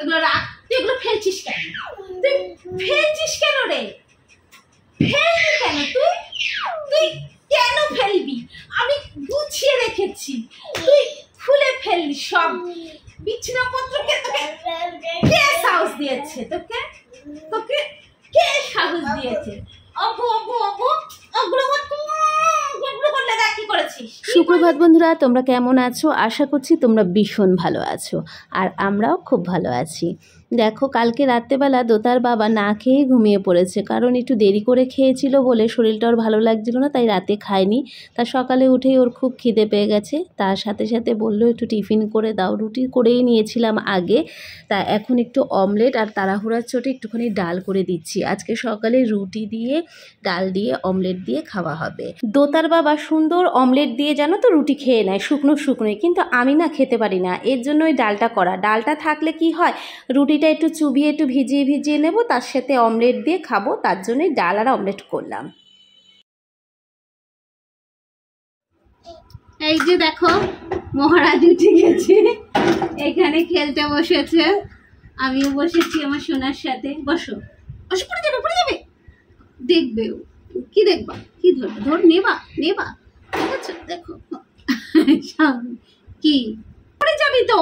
এগুলো রাখ। তুই এগুলো ফেলছিস কেন? তুই ফেলছিস কেন রে? ফেলবি কেন তুই? তুই কেন ফেলবি? আমি গুছিয়ে রেখেছি, তুই খুলে ফেললি সব বিছানাপত্রকে। তোকে কে সাহস দিয়েছে? তোকে তোকে কে সাহস দিয়েছে? অবু অবু অবু ওগুলো করলে দেখ কি করেছিস। সুপ্রভাত বন্ধুরা, তোমরা কেমন আছো? আশা করছি তোমরা ভীষণ ভালো আছো, আর আমরাও খুব ভালো আছি। দেখো, কালকে রাত্রেবেলা দোতার বাবা না খেয়ে ঘুমিয়ে পড়েছে, কারণ একটু দেরি করে খেয়েছিল বলে শরীরটা ওর ভালো লাগছিল না, তাই রাতে খায়নি। তা সকালে উঠেই ওর খুব খিদে পেয়ে গেছে, তার সাথে সাথে বললো একটু টিফিন করে দাও। রুটি করেই নিয়েছিলাম আগে, তা এখন একটু অমলেট আর তাড়াহুড়ার চোটে একটুখানি ডাল করে দিচ্ছি। আজকে সকালে রুটি দিয়ে ডাল দিয়ে অমলেট দিয়ে খাওয়া হবে। দোতার বাবা সুন্দর অমলেট দিয়ে জানো তো রুটি খেয়ে নেয়, শুকনো শুকনোই, কিন্তু আমি না খেতে পারি না, এর জন্য ওই ডালটা করা। ডালটা থাকলে কি হয়, রুটিটা একটু চুবিয়ে একটু ভিজিয়ে ভিজিয়ে নেব, তার সাথে অমলেট দিয়ে খাবো, তার জন্যই ডাল আর অমলেট করলাম। এই যে দেখো, মহারাজ উঠে গেছে, এখানে খেলতে বসেছে, আমিও বসেছি আমার সোনার সাথে। বসো বসো, পড়ে যাবে পড়ে যাবে। দেখবে কি দেখবা? কি ধরবে? ধর, নেবা নেবা। আচ্ছা দেখো কি পড়ে যাবি তো।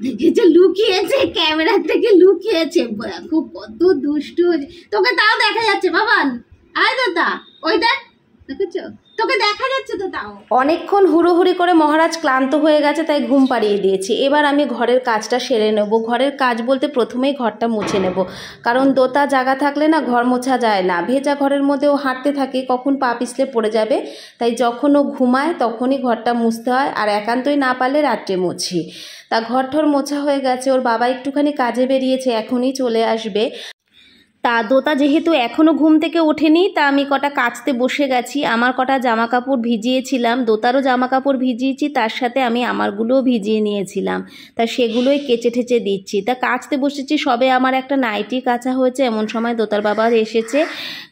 দেখেছে লুকিয়েছে, ক্যামেরা থেকে লুকিয়েছে। খুব কত দুষ্টু, তোকে তাও দেখা যাচ্ছে বাবান। আয় দাদা, ওই দেখ, দেখেছো তোকে দেখা যাচ্ছে তো তাও। অনেকক্ষণ হুড়োহুড়ি করে মহারাজ ক্লান্ত হয়ে গেছে, তাই ঘুম পাড়িয়ে দিয়েছি। এবার আমি ঘরের কাজটা সেরে নেব। ঘরের কাজ বলতে প্রথমেই ঘরটা মুছে নেব, কারণ দোতা জায়গা থাকলে না ঘর মোছা যায় না। ভেজা ঘরের মধ্যেও হাঁটতে থাকে, কখন পা পিছলে পড়ে যাবে, তাই যখন ও ঘুমায় তখনই ঘরটা মুছতে হয়, আর একান্তই না পারলে রাত্রে মুছি। তা ঘর ঠর মোছা হয়ে গেছে, ওর বাবা একটুখানি কাজে বেরিয়েছে, এখনই চলে আসবে। তা দোতা যেহেতু এখনও ঘুম থেকে ওঠেনি, তা আমি কটা কাচতে বসে গেছি। আমার কটা জামা কাপড় ভিজিয়েছিলাম, দোতারও জামা কাপড় ভিজিয়েছি, তার সাথে আমি আমারগুলোও ভিজিয়ে নিয়েছিলাম, তা সেগুলোই কেচে ঠেচে দিচ্ছি। তা কাচতে বসেছি, সবে আমার একটা নাইটি কাচা হয়েছে, এমন সময় দোতার বাবা এসেছে।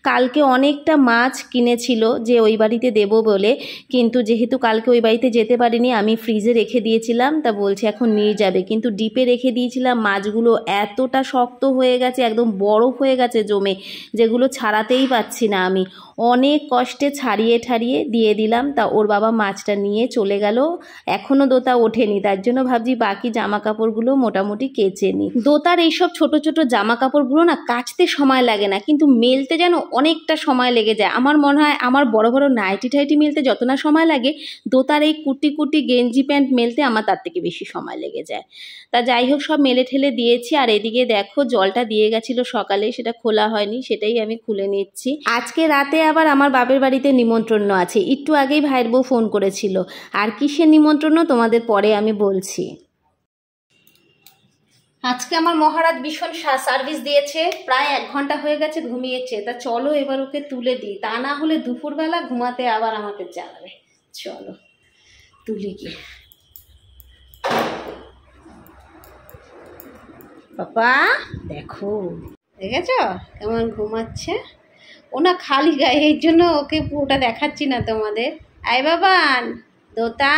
কালকে অনেকটা মাছ কিনেছিল যে ওই বাড়িতে দেব বলে, কিন্তু যেহেতু কালকে ওই বাড়িতে যেতে পারিনি, আমি ফ্রিজে রেখে দিয়েছিলাম, তা বলছে এখন নিয়ে যাবে, কিন্তু ডিপে রেখে দিয়েছিলাম। মাছগুলো এতটা শক্ত হয়ে গেছে, একদম বরফ হয়ে গেছে জমে, যেগুলো ছাড়াতেই পাচ্ছি না। আমি অনেক কষ্টে ছাড়িয়ে ঠাড়িয়ে দিয়ে দিলাম। তা ওর বাবা মাছটা নিয়ে চলে গেল। এখনও দোতা ওঠেনি, তার জন্য ভাবছি বাকি জামা কাপড়গুলো মোটামুটি কেচে নিই। দোতার এইসব ছোট ছোট জামা কাপড়গুলো না কাচতে সময় লাগে না, কিন্তু মেলতে যেন অনেকটা সময় লেগে যায়। আমার মনে হয় আমার বড় বড় নাইটি টাইটি মেলতে যত না সময় লাগে, দোতার এই কুটি কুটি গেঞ্জি প্যান্ট মেলতে আমার তার থেকে বেশি সময় লেগে যায়। তা যাই হোক, সব মেলে ঠেলে দিয়েছি। আর এদিকে দেখো, জলটা দিয়ে গেছিলো সকালে, সেটা খোলা হয়নি, সেটাই আমি খুলে নিচ্ছি। আজকে রাতে আবার আমার বাপের বাড়িতে নিমন্ত্রণ আছে, একটু আগেই ভাইয়ের বউ ফোন করেছিল। আর কিসের নিমন্ত্রণ তোমাদের পরে আমি বলছি। আজকে আমার মহারাজ ভীষণ সার্ভিস দিয়েছে, প্রায় 1 ঘন্টা হয়ে গেছে ঘুমিয়েছে। তা চলো এবার ওকে তুলে দিই, তা না হলে দুপুরবেলা ঘুমাতে আবার আমাকে জ্বালাবে। চলো তুলে গিয়ে। বাবা দেখো, দেখেছ কেমন ঘুমাচ্ছে। ও না খালি গায়ে, এই জন্য ওকে পুরোটা দেখাচ্ছি না তোমাদের। আয় বাবান, দোতা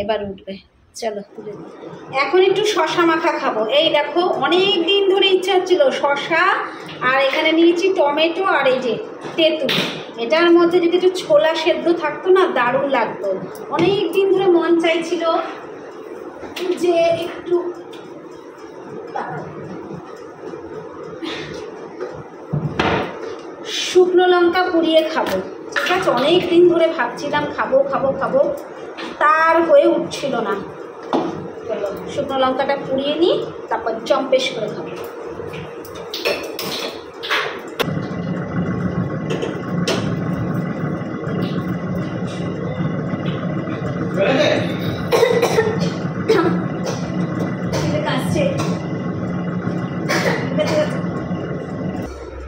এবার উঠবে, চলো তুলে দিই। এখন একটু শশা মাখা খাবো। এই দেখো, অনেক দিন ধরে ইচ্ছা হচ্ছিল শশা, আর এখানে নিয়েছি টমেটো আর এই যে তেঁতুল। এটার মধ্যে যদি একটু ছোলা সেদ্ধ থাকতো না, দারুণ লাগতো। অনেক দিন ধরে মন চাইছিল যে একটু শুকনো লঙ্কা পুড়িয়ে খাবো। ঠিক আছে, অনেক দিন ধরে ভাবছিলাম খাবো খাবো খাবো, তার হয়ে উঠছিল না। চলো শুকনো লঙ্কাটা পুড়িয়ে নিই, তারপর জম্পেশ করে খাবো।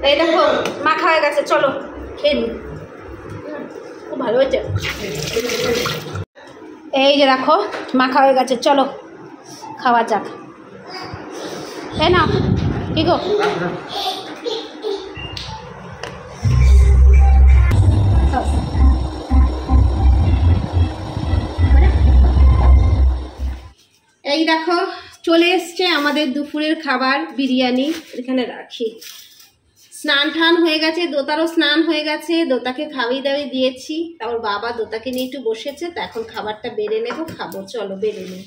এই দেখো মাখা হয়ে গেছে, চলো খেয়ে নি। খুব ভালো হয়েছে। এই যে দেখো মাখা হয়ে গেছে, চলো খাওয়া যাক। তাই না কি গো? এই দেখো চলে এসছে আমাদের দুপুরের খাবার, বিরিয়ানি। এখানে রাখি। স্নান টান হয়ে গেছে, দোতারও স্নান হয়ে গেছে, দোতাকে খাওয়ি দাওয়ি দিয়েছি। তারপর বাবা দোতাকে নিয়ে একটু বসেছে, তা এখন খাবারটা বেড়ে নেবো, খাবো। চলো বেড়ে নিই।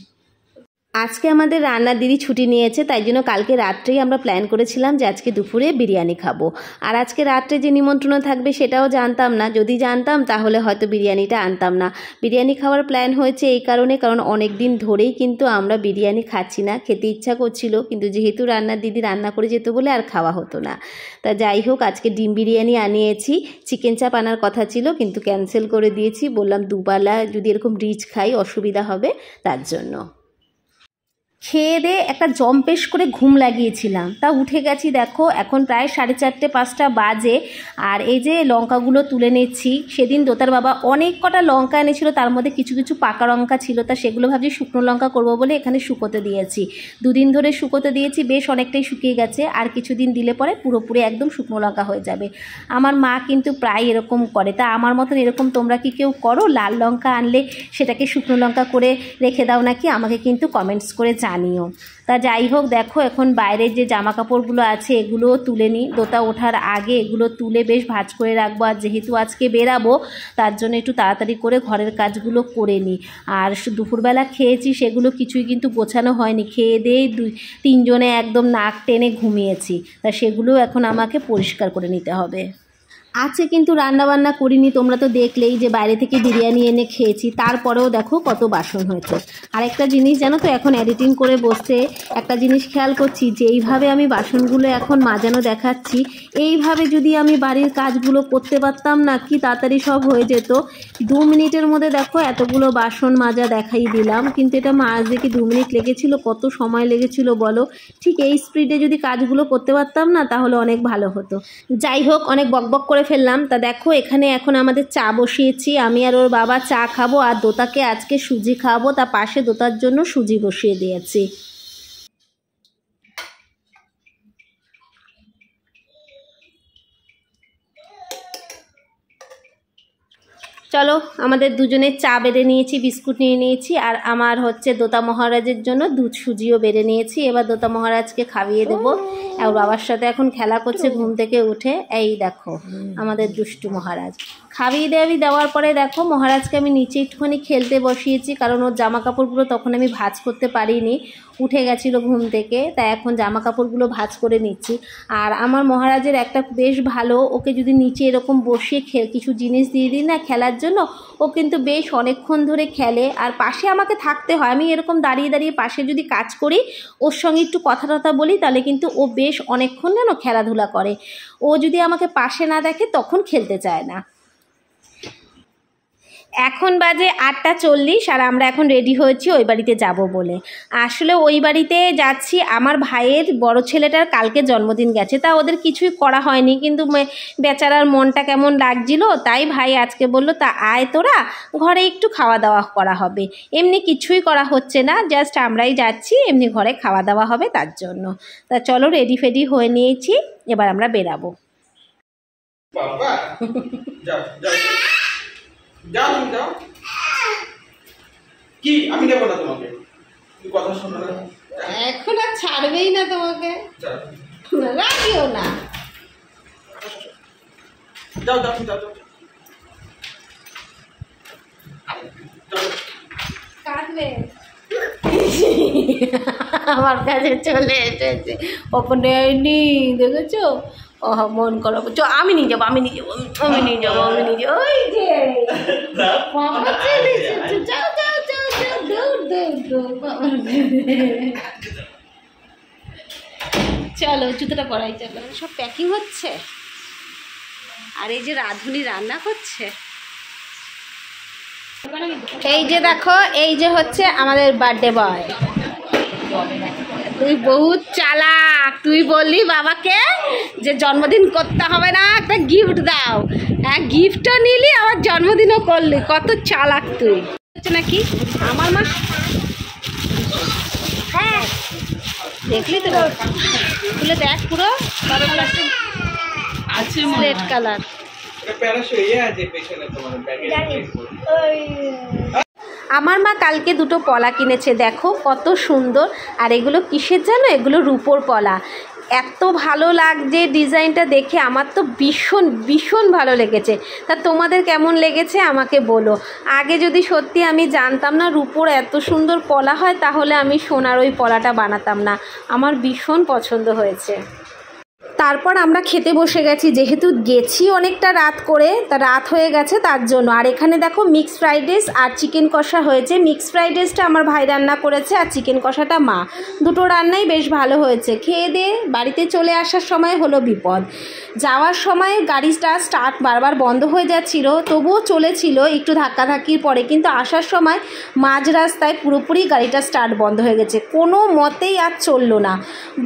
আজকে আমাদের রান্নার দিদি ছুটি নিয়েছে, তাই জন্য কালকে রাত্রেই আমরা প্ল্যান করেছিলাম যে আজকে দুপুরে বিরিয়ানি খাবো। আর আজকে রাত্রে যে নিমন্ত্রণ থাকবে সেটাও জানতাম না। যদি জানতাম তাহলে হয়তো বিরিয়ানিটা আনতাম না। বিরিয়ানি খাওয়ার প্ল্যান হয়েছে এই কারণে, কারণ অনেক দিন ধরেই কিন্তু আমরা বিরিয়ানি খাচ্ছি না। খেতে ইচ্ছা করছিল, কিন্তু যেহেতু রান্নার দিদি রান্না করে যেত বলে আর খাওয়া হতো না। তা যাই হোক, আজকে ডিম বিরিয়ানি আনিয়েছি। চিকেন চাপ আনার কথা ছিল, কিন্তু ক্যান্সেল করে দিয়েছি। বললাম দুবেলা যদি এরকম রিচ খাই অসুবিধা হবে, তার জন্য। খেয়ে দিয়ে একটা জম্পেশ করে ঘুম লাগিয়েছিলাম, তা উঠে গেছি। দেখো এখন প্রায় 4:30 5টা বাজে। আর এই যে লঙ্কাগুলো তুলে নিচ্ছি। সেদিন দোতার বাবা অনেক কটা লঙ্কা এনেছিল, তার মধ্যে কিছু কিছু পাকা লঙ্কা ছিল, তা সেগুলো ভাবছি শুকনো লঙ্কা করব বলে এখানে শুকোতে দিয়েছি। 2 দিন ধরে শুকোতে দিয়েছি, বেশ অনেকটাই শুকিয়ে গেছে। আর কিছুদিন দিলে পরে পুরোপুরি একদম শুকনো লঙ্কা হয়ে যাবে। আমার মা কিন্তু প্রায় এরকম করে। তা আমার মতন এরকম তোমরা কি কেউ করো? লাল লঙ্কা আনলে সেটাকে শুকনো লঙ্কা করে রেখে দাও নাকি? আমাকে কিন্তু কমেন্টস করে জানিও। তা যাই হোক, দেখো এখন বাইরের যে জামা কাপড়গুলো আছে এগুলোও তুলে নিই। দোতা ওঠার আগে এগুলো তুলে বেশ ভাঁজ করে রাখবো। আর যেহেতু আজকে বেরাবো, তার জন্য একটু তাড়াতাড়ি করে ঘরের কাজগুলো করে নিই। আর দুপুরবেলা খেয়েছি সেগুলো কিছুই কিন্তু গোছানো হয়নি। খেয়ে দিয়েই 2-3 জনে একদম নাক টেনে ঘুমিয়েছি। তা সেগুলো এখন আমাকে পরিষ্কার করে নিতে হবে। আছে কিন্তু রান্নাবান্না করিনি। তোমরা তো দেখলেই যে বাইরে থেকে বিরিয়ানি এনে খেয়েছি, তারপরেও দেখো কত বাসন হয়েছে। আর একটা জিনিস জানো তো, এখন এডিটিং করে বসতে একটা জিনিস খেয়াল করছি যে এইভাবে আমি বাসনগুলো এখন মাজানো দেখাচ্ছি, এইভাবে যদি আমি বাড়ির কাজগুলো করতে পারতাম না, কি তাড়াতাড়ি সব হয়ে যেত। 2 মিনিটের মধ্যে দেখো এতগুলো বাসন মাজা দেখাই দিলাম, কিন্তু এটা মাজতে কি 2 মিনিট লেগেছিল? কত সময় লেগেছিল বলো? ঠিক এই স্পিডে যদি কাজগুলো করতে পারতাম না, তাহলে অনেক ভালো হতো। যাই হোক, অনেক বকবক করে ফেললাম। তা দেখো এখানে এখন আমাদের চা বসিয়েছি। আমি আর ওর বাবা চা খাবো, আর দোতাকে আজকে সুজি খাওয়াবো। তা পাশে দোতার জন্য সুজি বসিয়ে দিয়েছি। চলো, আমাদের দুজনের চা বেড়ে নিয়েছি, বিস্কুট নিয়ে নিয়েছি। আর আমার হচ্ছে দোতা মহারাজের জন্য দুধ সুজিও বেড়ে নিয়েছি। এবার দোতা মহারাজকে খাইয়ে দেবো। আর বাবার সাথে এখন খেলা করছে ঘুম থেকে উঠে। এই দেখো আমাদের দুষ্টু মহারাজ। খাইয়ে দেওয়ার পরে দেখো মহারাজকে আমি নিচে একটুখানি খেলতে বসিয়েছি, কারণ ওর জামা কাপড়গুলো তখন আমি ভাঁজ করতে পারিনি, উঠে গেছিলো ঘুম থেকে। তাই এখন জামা কাপড়গুলো ভাঁজ করে নিচ্ছি। আর আমার মহারাজের একটা বেশ ভালো, ওকে যদি নিচে এরকম বসিয়ে কিছু জিনিস দিয়ে দিই না খেলার জন্য, ও কিন্তু বেশ অনেকক্ষণ ধরে খেলে। আর পাশে আমাকে থাকতে হয়। আমি এরকম দাঁড়িয়ে দাঁড়িয়ে পাশে যদি কাজ করি, ওর সঙ্গে একটু কথা টথা বলি, তাহলে কিন্তু ও বেশ অনেকক্ষণ যেন খেলাধুলা করে। ও যদি আমাকে পাশে না দেখে তখন খেলতে চায় না। এখন বাজে 8:40 আর আমরা এখন রেডি হয়েছি ওই বাড়িতে যাব বলে। আসলে ওই বাড়িতে যাচ্ছি, আমার ভাইয়ের বড় ছেলেটার কালকে জন্মদিন গেছে। তা ওদের কিছুই করা হয়নি, কিন্তু বেচারার মনটা কেমন লাগছিল, তাই ভাই আজকে বলল তা আয় তোরা, ঘরে একটু খাওয়া দাওয়া করা হবে। এমনি কিছুই করা হচ্ছে না, জাস্ট আমরাই যাচ্ছি, এমনি ঘরে খাওয়া দাওয়া হবে তার জন্য। তা চলো, রেডি ফেডি হয়ে নিয়েছি, এবার আমরা বেরাবো। যাও তুমি যাও। কি আমি দেবো না তোমাকে? তুমি কথা শোনো না, এখন আর ছাড়বেই না তোমাকে, রাখিও না। যাও যাও যাও যাও। কাটবে আমার কাছে চলে এসেছে। ওপর নেয়নি, দেখেছো? ও মন করো, আমি নিয়ে যাবো, আমি নিয়ে যাবো, আমি নিয়ে যাবো, আমি নিয়ে যাবো। ওই যে বাবা চলে এসেছে, যাও যাও যাও যাও, দৌড় দৌড় দৌড় বাবা। চলো জুতোটা পরাই, চলো। সব প্যাকিং হচ্ছে, আর এই যে রাঁধুনি রান্না করছে। এই যে দেখো, এই যে হচ্ছে আমাদের বার্থডে বয়। তুই বহুত চালাক, তুই বললি বাবাকে যে জন্মদিন করতে হবে না, একটা গিফট দাও। হ্যাঁ, গিফটও নিলি, আবার জন্মদিনও করলি। কত চালাক তুই। হচ্ছে নাকি আমার মা? হ্যাঁ দেখলি তো, খুলে দেখ পুরো আছে রেড কালার। আমার মা কালকে দুটো পলা কিনেছে, দেখো কত সুন্দর। আর এগুলো কিসের জানো? এগুলো রূপোর পলা। এত ভালো লাগছে ডিজাইনটা দেখে, আমার তো ভীষণ ভীষণ ভালো লেগেছে। তা তোমাদের কেমন লেগেছে আমাকে বলো। আগে যদি সত্যি আমি জানতাম না রূপোর এত সুন্দর পলা হয়, তাহলে আমি সোনার ওই পলাটা বানাতাম না। আমার ভীষণ পছন্দ হয়েছে। তারপর আমরা খেতে বসে গেছি, যেহেতু গেছি অনেকটা রাত করে, তা রাত হয়ে গেছে তার জন্য। আর এখানে দেখো মিক্সড ফ্রাইড রাইস আর চিকেন কষা হয়েছে। মিক্সড ফ্রাইড রাইসটা আমার ভাই রান্না করেছে আর চিকেন কষাটা মা। দুটো রান্নাই বেশ ভালো হয়েছে। খেয়ে দিয়ে বাড়িতে চলে আসার সময় হলো বিপদ। যাওয়ার সময় গাড়িটা স্টার্ট বারবার বন্ধ হয়ে যাচ্ছিল, তবুও চলেছিল একটু ধাক্কাধাক্কির পরে, কিন্তু আসার সময় মাঝ রাস্তায় পুরোপুরি গাড়িটা স্টার্ট বন্ধ হয়ে গেছে, কোনো মতেই আর চললো না।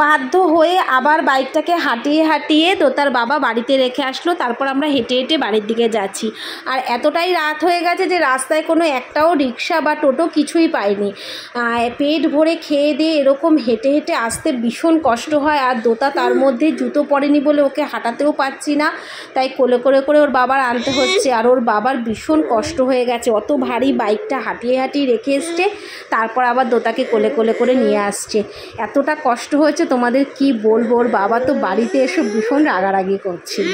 বাধ্য হয়ে আবার বাইকটাকে হাঁটিয়ে হাঁটিয়ে দোতার বাবা বাড়িতে রেখে আসলো। তারপর আমরা হেঁটে হেঁটে বাড়ির দিকে যাচ্ছি। আর এতটাই রাত হয়ে গেছে যে রাস্তায় কোনো একটাও রিক্সা বা টোটো কিছুই পাইনি। পেট ভরে খেয়ে দিয়ে এরকম হেঁটে হেঁটে আসতে ভীষণ কষ্ট হয়। আর দোতা তার মধ্যে জুতো পরেনি বলে ওকে হাঁটাতেও পারছি না, তাই কোলে করে করে ওর বাবার আনতে হচ্ছে। আর ওর বাবার ভীষণ কষ্ট হয়ে গেছে, অত ভারী বাইকটা হাঁটিয়ে হাঁটিয়ে রেখে এসছে, তারপর আবার দোতাকে কোলে কোলে করে নিয়ে আসছে। এতটা কষ্ট হয়েছে তোমাদের কি বলবো। ওর বাবা তো বাড়িতে এসে ভীষণ রাগারাগি করছিল।